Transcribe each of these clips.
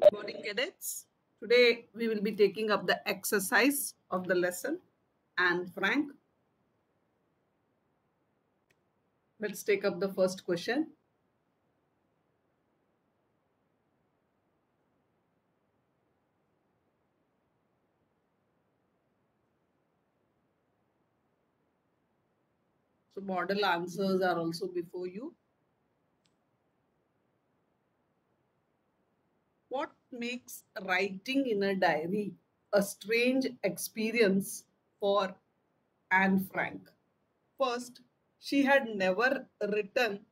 Good morning, cadets. Today we will be taking up the exercise of the lesson. And Frank, let's take up the first question. So model answers are also before you. What makes writing in a diary a strange experience for Anne Frank? First, she had never written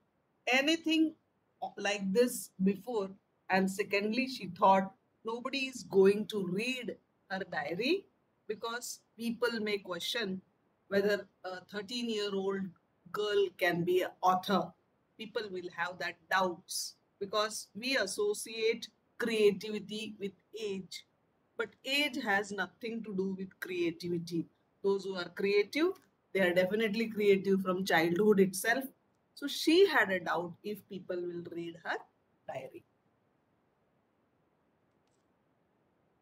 anything like this before. And secondly, she thought nobody is going to read her diary because people may question whether a 13-year-old girl can be an author. People will have that doubts because we associate creativity with age. But age has nothing to do with creativity. Those who are creative, they are definitely creative from childhood itself. So she had a doubt if people will read her diary.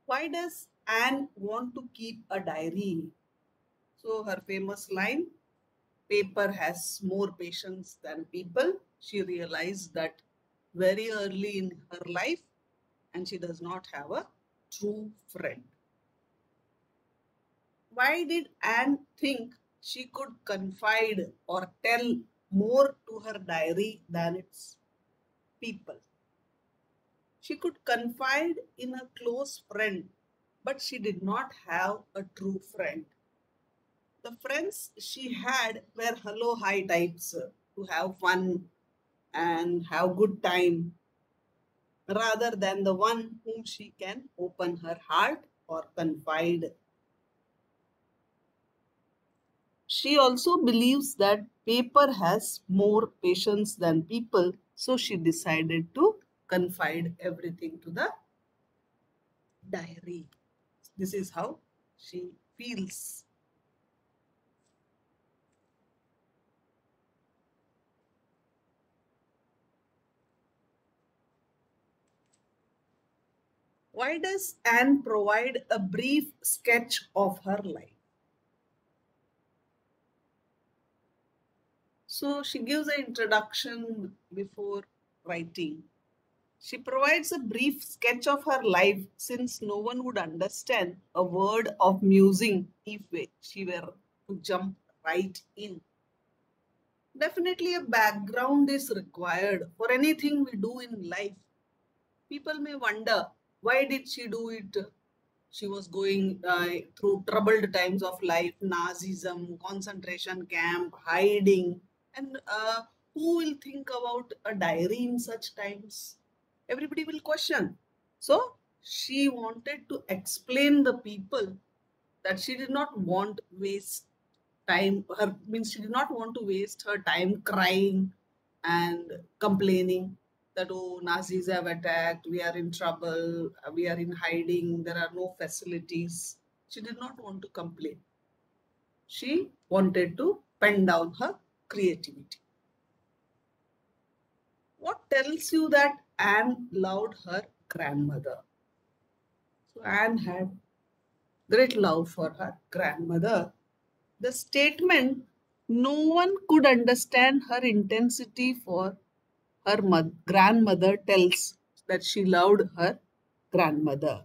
Why does Anne want to keep a diary? So her famous line, paper has more patience than people. She realized that very early in her life, and she does not have a true friend. Why did Anne think she could confide or tell more to her diary than its people? She could confide in a close friend, but she did not have a true friend. The friends she had were hello hi types to have fun and have good time rather than the one whom she can open her heart or confide. She also believes that paper has more patience than people, so she decided to confide everything to the diary. This is how she feels. Why does Anne provide a brief sketch of her life? So she gives an introduction before writing. She provides a brief sketch of her life since no one would understand a word of musing if she were to jump right in. Definitely, a background is required for anything we do in life. People may wonder why did she do it? She was going through troubled times of life, Nazism, concentration camp, hiding, and who will think about a diary in such times? Everybody will question. So she wanted to explain the people that she did not want waste time. Her means she did not want to waste her time crying and complaining that oh Nazis have attacked, we are in trouble, we are in hiding, there are no facilities. She did not want to complain. She wanted to pen down her creativity. What tells you that Anne loved her grandmother? So Anne had great love for her grandmother. The statement, no one could understand her intensity for her grandmother, tells that she loved her grandmother.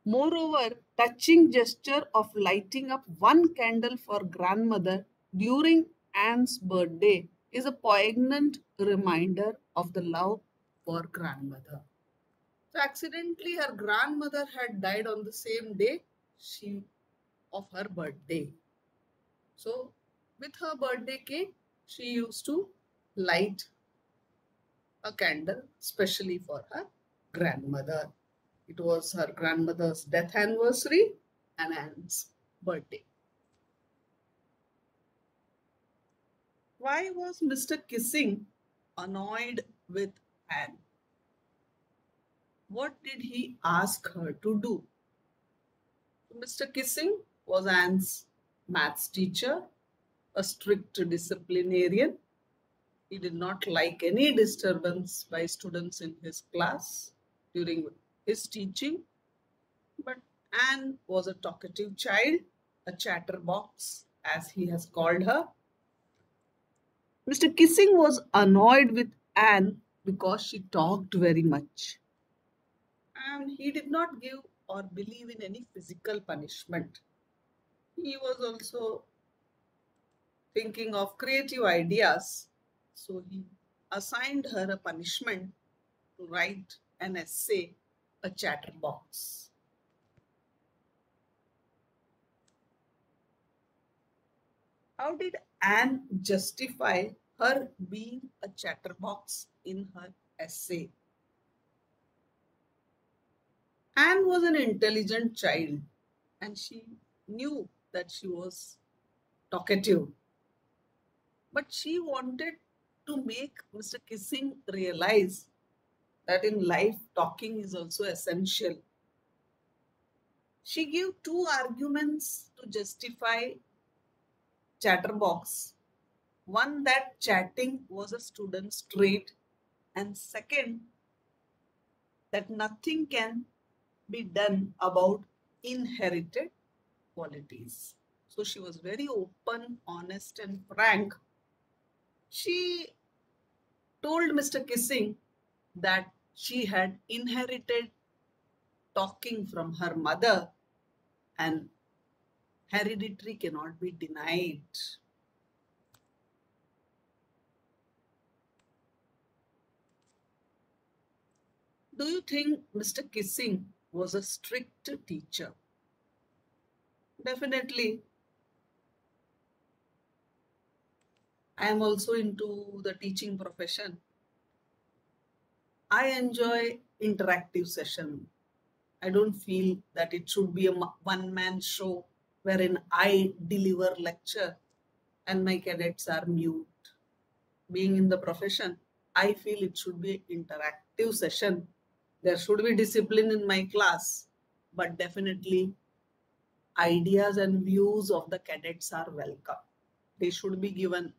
Moreover, touching gesture of lighting up one candle for grandmother during Anne's birthday is a poignant reminder of the love for grandmother. So accidentally her grandmother had died on the same day she of her birthday. So with her birthday cake, she used to light a candle specially for her grandmother. It was her grandmother's death anniversary and Anne's birthday. Why was Mr. Kissing annoyed with Anne? What did he ask her to do? Mr. Kissing was Anne's maths teacher, a strict disciplinarian. He did not like any disturbance by students in his class. during his teaching. But Anne was a talkative child, a chatterbox, as he has called her. Mr. Kissing was annoyed with Anne because she talked very much. And he did not give or believe in any physical punishment. He was also thinking of creative ideas. So he assigned her a punishment to write an essay, a chatterbox. How did Anne justify her being a chatterbox in her essay? Anne was an intelligent child and she knew that she was talkative, but she wanted to make Mr. Kissing realize that in life talking is also essential. She gave two arguments to justify chatterbox. One, that chatting was a student's trait, and second, that nothing can be done about inherited qualities. So she was very open, honest, and frank. She told Mr. Kissing that she had inherited talking from her mother and hereditary cannot be denied. Do you think Mr. Kissing was a strict teacher? Definitely. I am also into the teaching profession. I enjoy interactive session. I don't feel that it should be a one man show wherein I deliver lecture and my cadets are mute. Being in the profession, I feel it should be an interactive session. There should be discipline in my class, but definitely ideas and views of the cadets are welcome. They should be given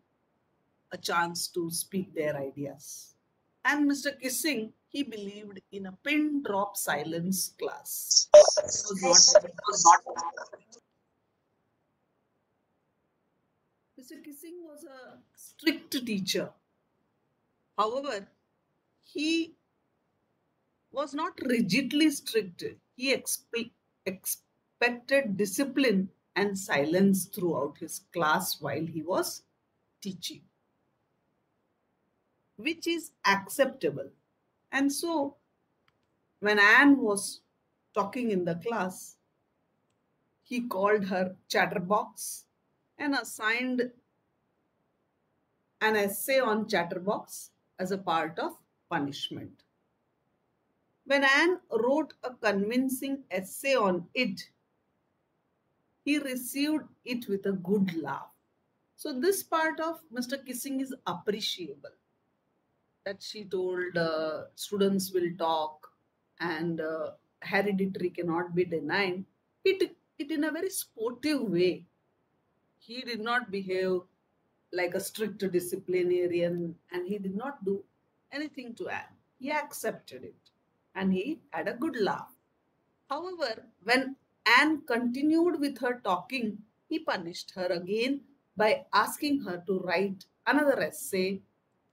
a chance to speak their ideas. And Mr. Kissing, he believed in a pin drop silence class. Was what Mr. Kissing was a strict teacher. However, he was not rigidly strict. He expected discipline and silence throughout his class while he was teaching, which is acceptable. And so, when Anne was talking in the class, he called her chatterbox and assigned an essay on chatterbox as a part of punishment. When Anne wrote a convincing essay on it, he received it with a good laugh. So, this part of Mr. Kissing is appreciable, that she told students will talk and hereditary cannot be denied. He took it in a very sportive way. He did not behave like a strict disciplinarian and he did not do anything to Anne. He accepted it and he had a good laugh. However, when Anne continued with her talking, he punished her again by asking her to write another essay,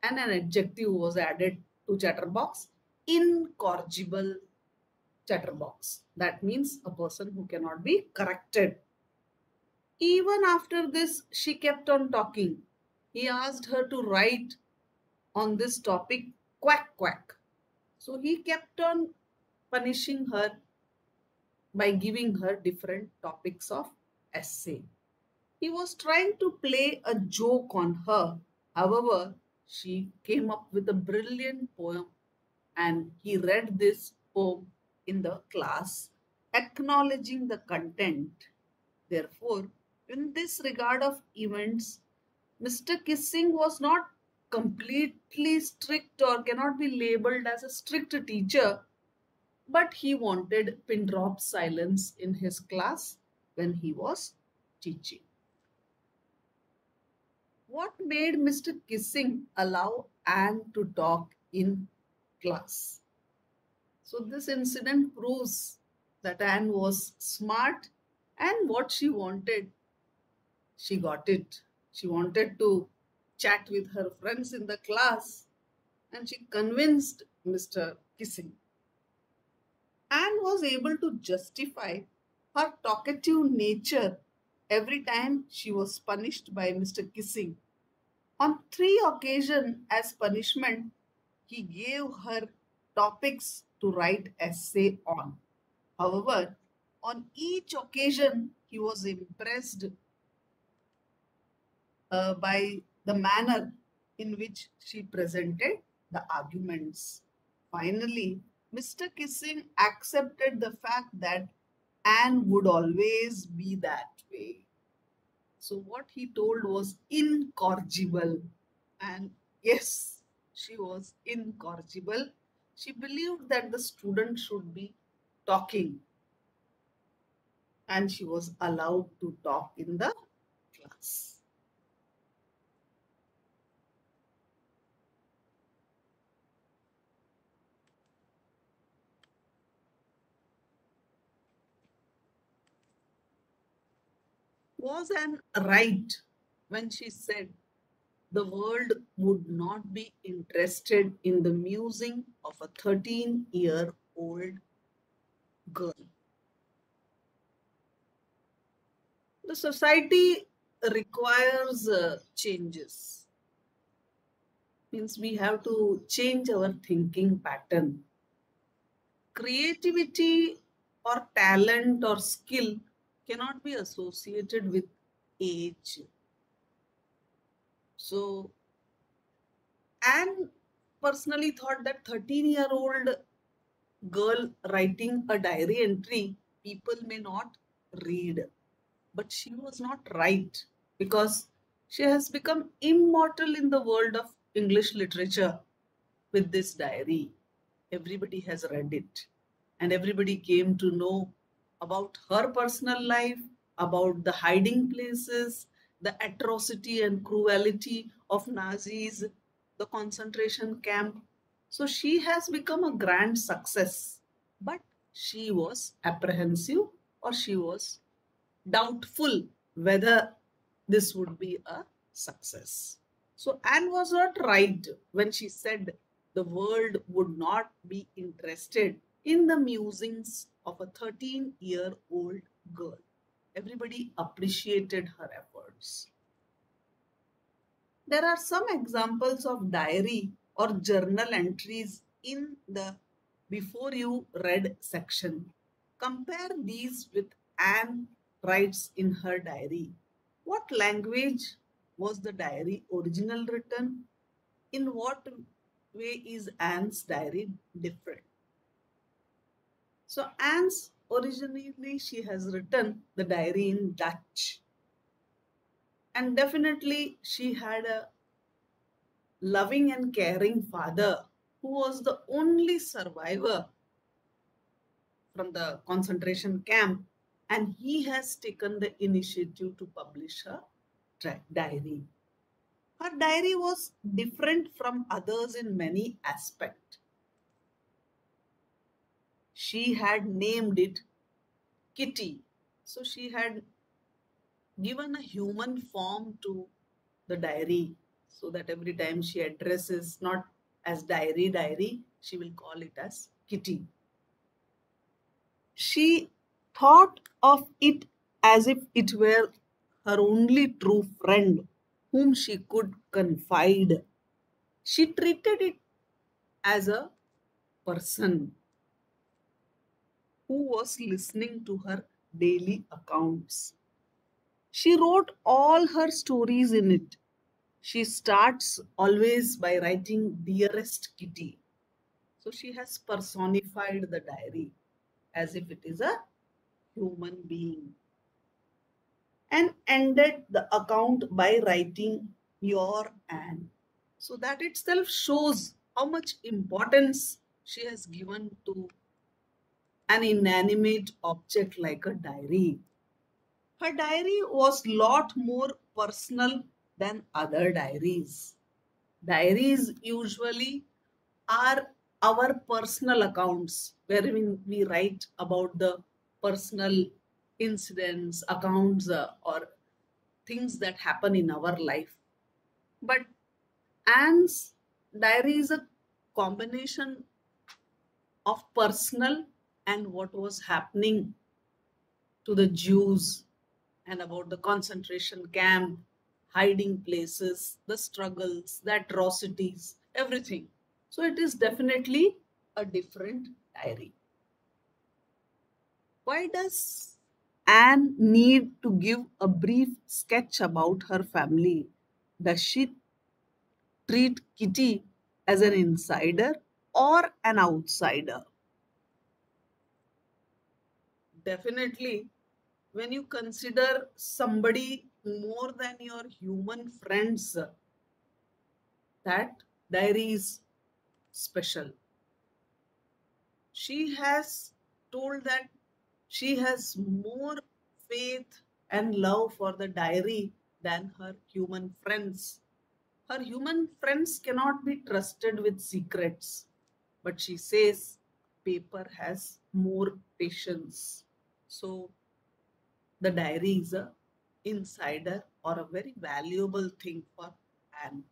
and an adjective was added to chatterbox, incorrigible chatterbox. That means a person who cannot be corrected. Even after this, she kept on talking. He asked her to write on this topic, quack quack. So he kept on punishing her by giving her different topics of essay. He was trying to play a joke on her. However, she came up with a brilliant poem and he read this poem in the class, acknowledging the content. Therefore, in this regard of events, Mr. Kissing was not completely strict or cannot be labeled as a strict teacher, but he wanted pin drop silence in his class when he was teaching. What made Mr. Kissing allow Anne to talk in class? So this incident proves that Anne was smart and what she wanted, she got it. She wanted to chat with her friends in the class and she convinced Mr. Kissing. Anne was able to justify her talkative nature every time she was punished by Mr. Kissing. On 3 occasions, as punishment, he gave her topics to write essay on. However, on each occasion, he was impressed by the manner in which she presented the arguments. Finally, Mr. Kissing accepted the fact that Anne would always be that way. So, what he told was incorrigible. And yes, she was incorrigible. She believed that the student should be talking, and she was allowed to talk in the class. Was Anne right when she said the world would not be interested in the musing of a 13-year-old girl? The society requires changes. Means we have to change our thinking pattern. Creativity or talent or skill cannot be associated with age. So Anne personally thought that 13-year-old girl writing a diary entry, people may not read. But she was not right because she has become immortal in the world of English literature with this diary. Everybody has read it, and everybody came to know about her personal life, about the hiding places, the atrocity and cruelty of Nazis, the concentration camp. So she has become a grand success, but she was apprehensive or she was doubtful whether this would be a success. So Anne was not right when she said the world would not be interested in the musings of a 13-year-old girl. Everybody appreciated her efforts. There are some examples of diary or journal entries in the before you read section. Compare these with Anne writes in her diary. What language was the diary original written? In what way is Anne's diary different? So Anne's originally she has written the diary in Dutch. And definitely she had a loving and caring father who was the only survivor from the concentration camp, and he has taken the initiative to publish her diary. Her diary was different from others in many aspects. She had named it Kitty. So she had given a human form to the diary so that every time she addresses not as diary, she will call it as Kitty. She thought of it as if it were her only true friend whom she could confide. She treated it as a person who was listening to her daily accounts. She wrote all her stories in it. She starts always by writing Dearest Kitty. So she has personified the diary as if it is a human being and ended the account by writing Your Anne. So that itself shows how much importance she has given to an inanimate object like a diary. Her diary was lot more personal than other diaries. Diaries usually are our personal accounts, wherein we write about the personal incidents, accounts, or things that happen in our life. But Anne's diary is a combination of personal and what was happening to the Jews and about the concentration camp, hiding places, the struggles, the atrocities, everything. So it is definitely a different diary. Why does Anne need to give a brief sketch about her family? Does she treat Kitty as an insider or an outsider? Definitely, when you consider somebody more than your human friends, that diary is special. She has told that she has more faith and love for the diary than her human friends. Her human friends cannot be trusted with secrets, but she says paper has more patience. So the diary is a insider or a very valuable thing for Anne.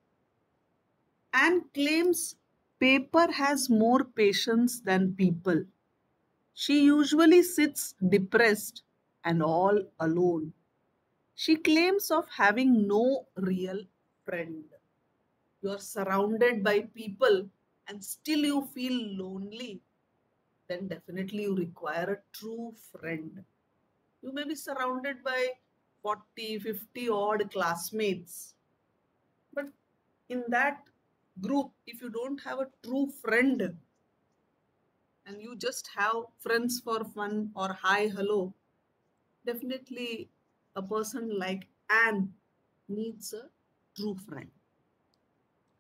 Anne claims paper has more patience than people. She usually sits depressed and all alone. She claims of having no real friend. You are surrounded by people and still you feel lonely, then definitely you require a true friend. You may be surrounded by 40, 50 odd classmates, but in that group, if you don't have a true friend and you just have friends for fun or hi, hello, definitely a person like Anne needs a true friend.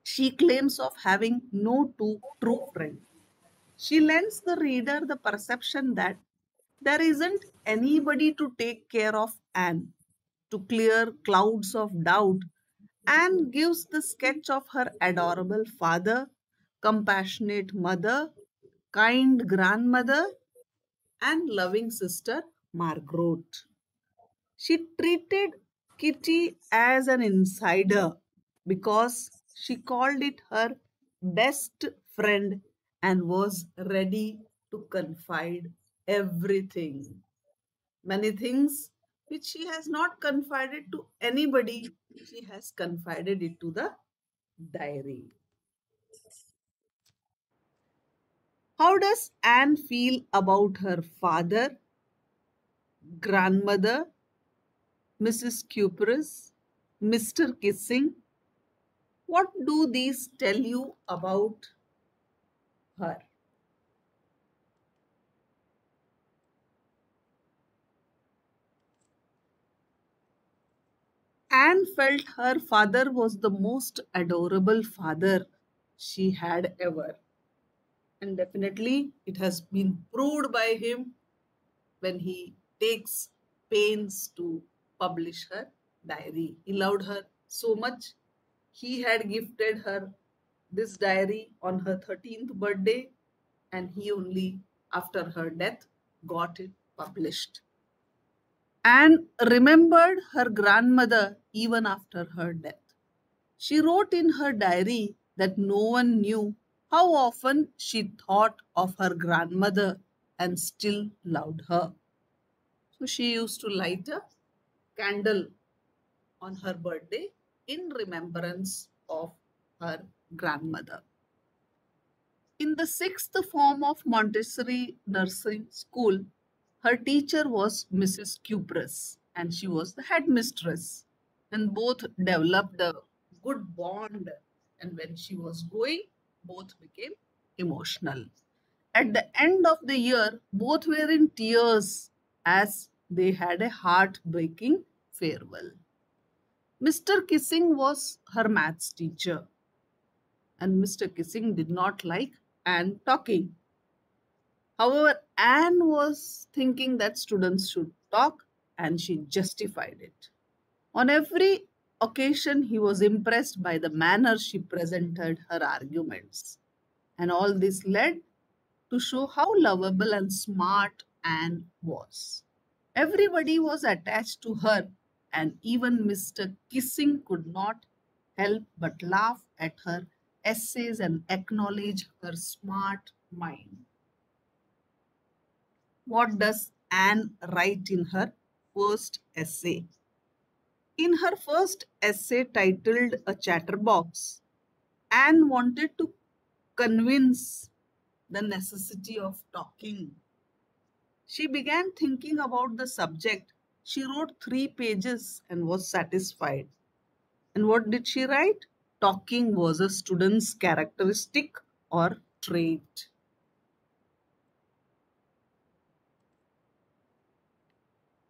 She claims of having no true friend. She lends the reader the perception that there isn't anybody to take care of Anne, to clear clouds of doubt. Anne gives the sketch of her adorable father, compassionate mother, kind grandmother, and loving sister Margaret. She treated Kitty as an insider because she called it her best friend and was ready to confide everything. Many things which she has not confided to anybody, she has confided it to the diary. How does Anne feel about her father, grandmother, Mrs. Cuperus, Mr. Kissing? What do these tell you about her? Anne felt her father was the most adorable father she had ever. And definitely, it has been proved by him when he takes pains to publish her diary. He loved her so much. He had gifted her this diary on her 13th birthday, and he only, after her death, got it published. Anne remembered her grandmother even after her death. She wrote in her diary that no one knew how often she thought of her grandmother and still loved her. So she used to light a candle on her birthday in remembrance of her grandmother. In the sixth form of Montessori nursing school, her teacher was Mrs. Cupress and she was the headmistress. And both developed a good bond. And when she was going, both became emotional. At the end of the year, both were in tears as they had a heartbreaking farewell. Mr. Kissing was her maths teacher, and Mr. Kissing did not like Anne talking. However, Anne was thinking that students should talk, and she justified it. On every occasion, he was impressed by the manner she presented her arguments. And all this led to show how lovable and smart Anne was. Everybody was attached to her, and even Mr. Kissing could not help but laugh at her essays and acknowledge her smart mind. What does Anne write in her first essay? In her first essay titled A Chatterbox, Anne wanted to convince the necessity of talking. She began thinking about the subject. She wrote 3 pages and was satisfied. And what did she write? Talking was a student's characteristic or trait.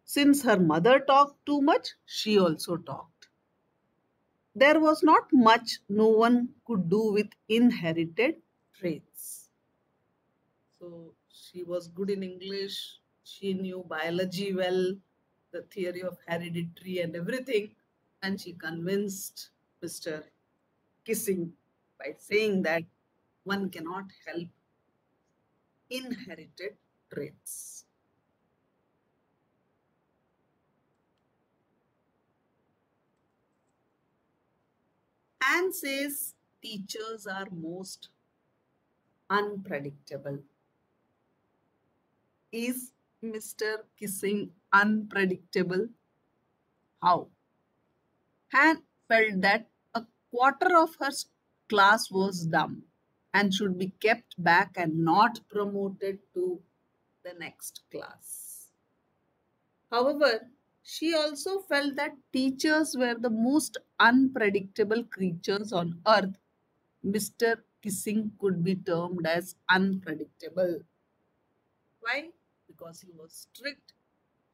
Since her mother talked too much, she also talked. There was not much no one could do with inherited traits. So she was good in English, she knew biology well, the theory of hereditary and everything, and she convinced Mr. Kissing by saying that one cannot help inherited traits. Anne says teachers are most unpredictable. Is Mr. Kissing unpredictable? How? Anne felt that a quarter of her class was dumb and should be kept back and not promoted to the next class. However, she also felt that teachers were the most unpredictable creatures on earth. Mr. Kissing could be termed as unpredictable. Why? Because he was strict.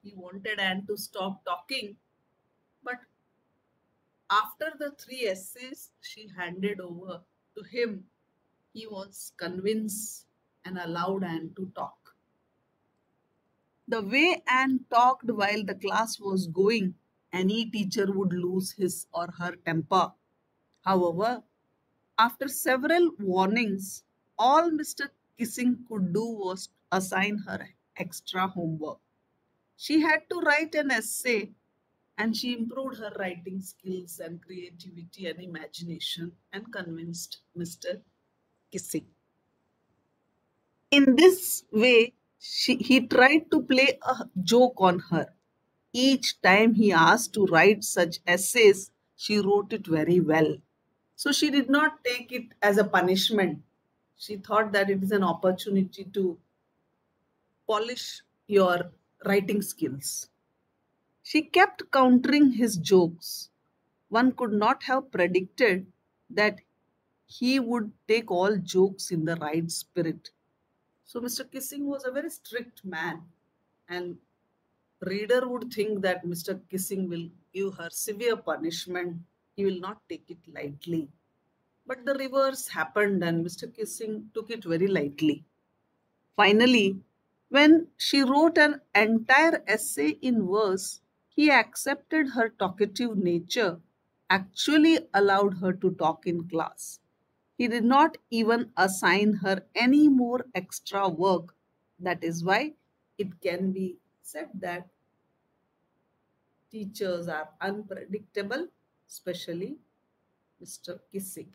He wanted Anne to stop talking. But after the 3 essays she handed over to him, he was convinced and allowed Anne to talk. The way Anne talked while the class was going, any teacher would lose his or her temper. However, after several warnings, all Mr. Kissing could do was assign her extra homework. She had to write an essay and she improved her writing skills and creativity and imagination and convinced Mr. Kissing. In this way, he tried to play a joke on her. Each time he asked to write such essays, she wrote it very well. So she did not take it as a punishment. She thought that it is an opportunity to polish your writing skills. She kept countering his jokes. One could not have predicted that he would take all jokes in the right spirit. So Mr. Kissing was a very strict man, and reader would think that Mr. Kissing will give her severe punishment. He will not take it lightly. But the reverse happened, and Mr. Kissing took it very lightly. Finally, when she wrote an entire essay in verse, he accepted her talkative nature, actually allowed her to talk in class. He did not even assign her any more extra work. That is why it can be said that teachers are unpredictable, especially Mr. Kissing.